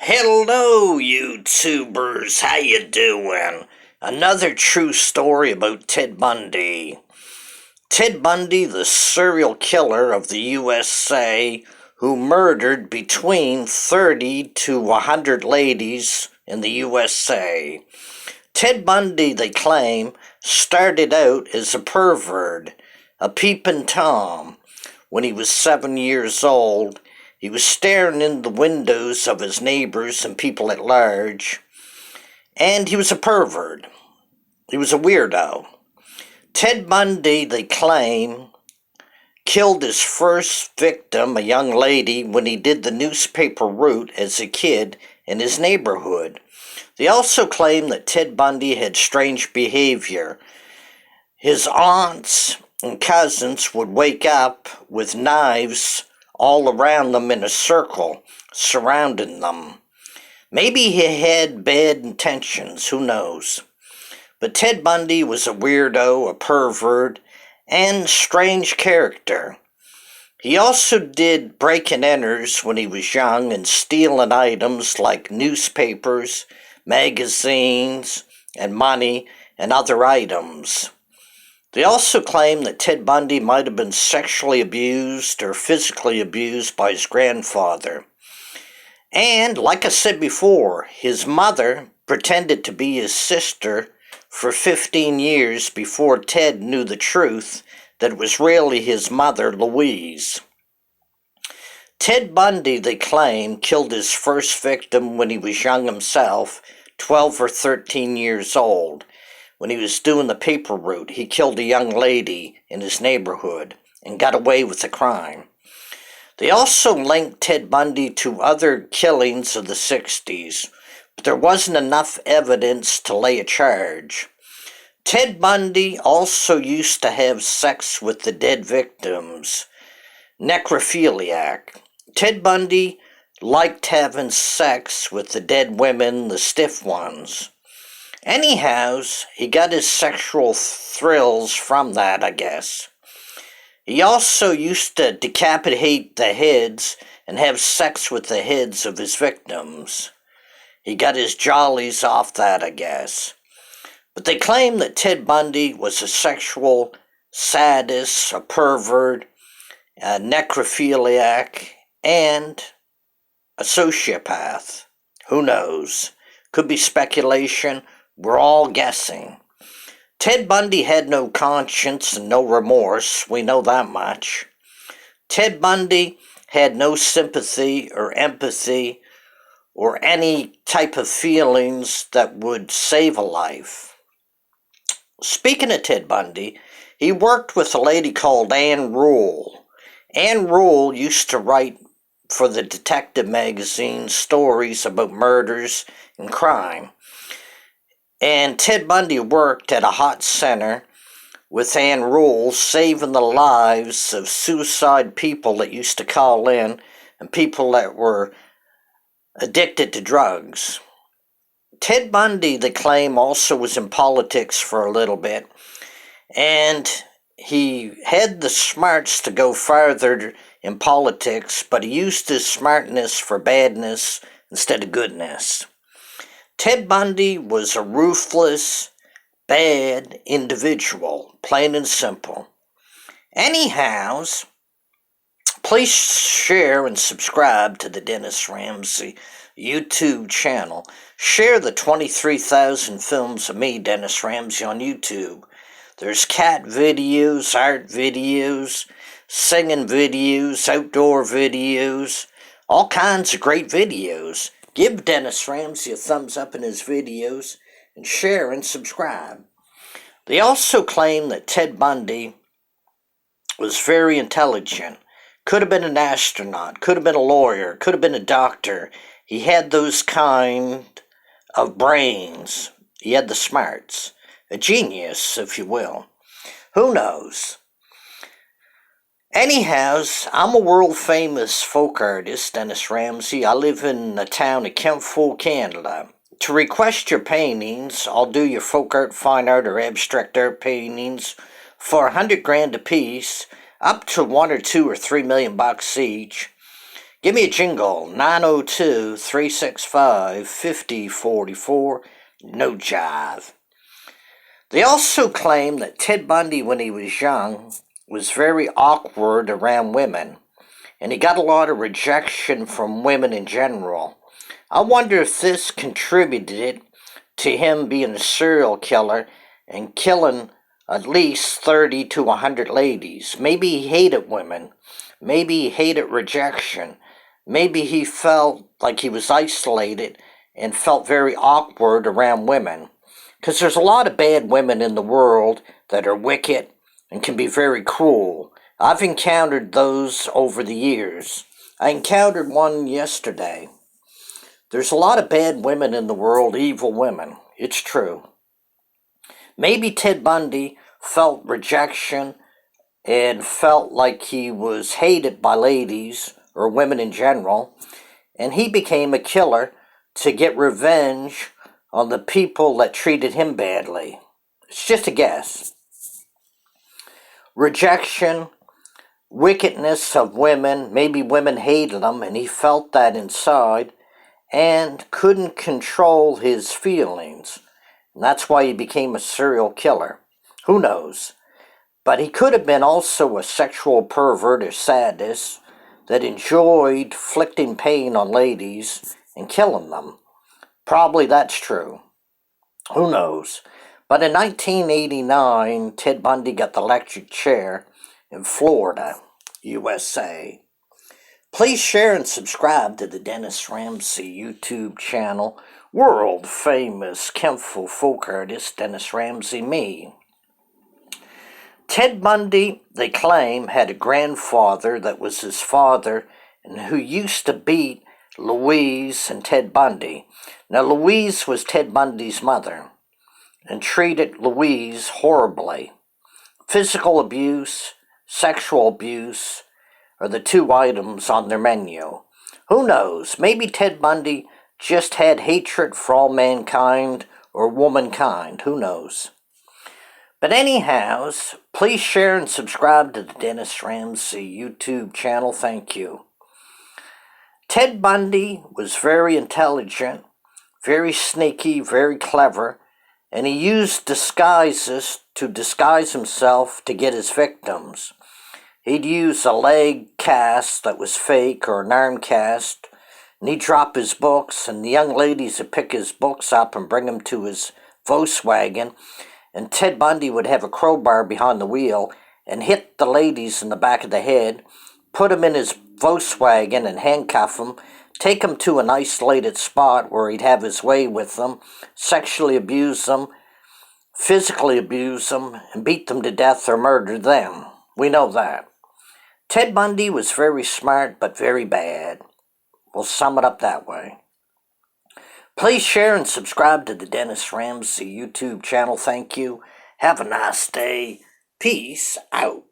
Hello, YouTubers. How you doing? Another true story about Ted Bundy. Ted Bundy, the serial killer of the USA, who murdered between 30 to 100 ladies in the USA. Ted Bundy, they claim, started out as a pervert, a peeping Tom. When he was 7 years old, he was staring in the windows of his neighbors and people at large, and he was a pervert. He was a weirdo. Ted Bundy, they claim, killed his first victim, a young lady, when he did the newspaper route as a kid in his neighborhood. They also claim that Ted Bundy had strange behavior. His aunts and cousins would wake up with knives all around them in a circle, surrounding them. Maybe he had bad intentions, who knows? But Ted Bundy was a weirdo, a pervert, and strange character. He also did break-and-enters when he was young and stealing items like newspapers, magazines, and money, and other items. They also claim that Ted Bundy might have been sexually abused or physically abused by his grandfather. And, like I said before, his mother pretended to be his sister for 15 years before Ted knew the truth that it was really his mother, Louise. Ted Bundy, they claim, killed his first victim when he was young himself, 12 or 13 years old. When he was doing the paper route, he killed a young lady in his neighborhood and got away with the crime. They also linked Ted Bundy to other killings of the 60s, but there wasn't enough evidence to lay a charge. Ted Bundy also used to have sex with the dead victims. Necrophiliac. Ted Bundy liked having sex with the dead women, the stiff ones. Anyhows, he got his sexual thrills from that, I guess. He also used to decapitate the heads and have sex with the heads of his victims. He got his jollies off that, I guess. But they claim that Ted Bundy was a sexual sadist, a pervert, a necrophiliac, and a sociopath. Who knows? Could be speculation. We're all guessing. Ted Bundy had no conscience and no remorse, we know that much. Ted Bundy had no sympathy or empathy or any type of feelings that would save a life. Speaking of Ted Bundy, he worked with a lady called Ann Rule. Ann Rule used to write for the detective magazine stories about murders and crime. And Ted Bundy worked at a hot center with Ann Rule, saving the lives of suicide people that used to call in and people that were addicted to drugs. Ted Bundy, they claim, also was in politics for a little bit, and he had the smarts to go farther in politics, but he used his smartness for badness instead of goodness. Ted Bundy was a ruthless, bad individual, plain and simple. Anyhows, please share and subscribe to the Dennis Ramsey YouTube channel. Share the 23,000 films of me, Dennis Ramsey, on YouTube. There's cat videos, art videos, singing videos, outdoor videos, all kinds of great videos. Give Dennis Ramsey a thumbs up in his videos and share and subscribe. They also claim that Ted Bundy was very intelligent. Could have been an astronaut, could have been a lawyer, could have been a doctor. He had those kind of brains. He had the smarts. A genius, if you will. Who knows? Anyhows, I'm a world-famous folk artist, Dennis Ramsey. I live in the town of Kempful, Canada. To request your paintings, I'll do your folk art, fine art, or abstract art paintings for $100,000 a piece, up to $1 or $2 or $3 million each. Give me a jingle, 902-365-5044, no jive. They also claim that Ted Bundy, when he was young, was very awkward around women, and he got a lot of rejection from women in general. I wonder if this contributed to him being a serial killer and killing at least 30 to 100 ladies. Maybe he hated women. Maybe he hated rejection. Maybe he felt like he was isolated and felt very awkward around women. Because there's a lot of bad women in the world that are wicked and can be very cruel. I've encountered those over the years. I encountered one yesterday. There's a lot of bad women in the world, evil women. It's true. Maybe Ted Bundy felt rejection and felt like he was hated by ladies or women in general, and he became a killer to get revenge on the people that treated him badly. It's just a guess. Rejection, wickedness of women, maybe women hated him and he felt that inside and couldn't control his feelings. And that's why he became a serial killer. Who knows? But he could have been also a sexual pervert or sadist that enjoyed inflicting pain on ladies and killing them. Probably that's true. Who knows? But in 1989, Ted Bundy got the electric chair in Florida, USA. Please share and subscribe to the Dennis Ramsay YouTube channel. World famous Kempful folk artist Dennis Ramsay, me. Ted Bundy, they claim, had a grandfather that was his father and who used to beat Louise and Ted Bundy. Now, Louise was Ted Bundy's mother and treated Louise horribly. Physical abuse, sexual abuse are the two items on their menu. Who knows? Maybe Ted Bundy just had hatred for all mankind or womankind. Who knows? But anyhow, please share and subscribe to the Dennis Ramsay YouTube channel. Thank you. Ted Bundy was very intelligent, very sneaky, very clever, and he used disguises to disguise himself to get his victims. He'd use a leg cast that was fake or an arm cast, and he'd drop his books, and the young ladies would pick his books up and bring them to his Volkswagen, and Ted Bundy would have a crowbar behind the wheel and hit the ladies in the back of the head, put them in his Volkswagen and handcuff them, take them to an isolated spot where he'd have his way with them, sexually abuse them, physically abuse them, and beat them to death or murder them. We know that. Ted Bundy was very smart but very bad. We'll sum it up that way. Please share and subscribe to the Dennis Ramsay YouTube channel. Thank you. Have a nice day. Peace out.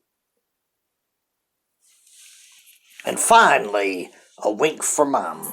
And finally, a wink for Mom.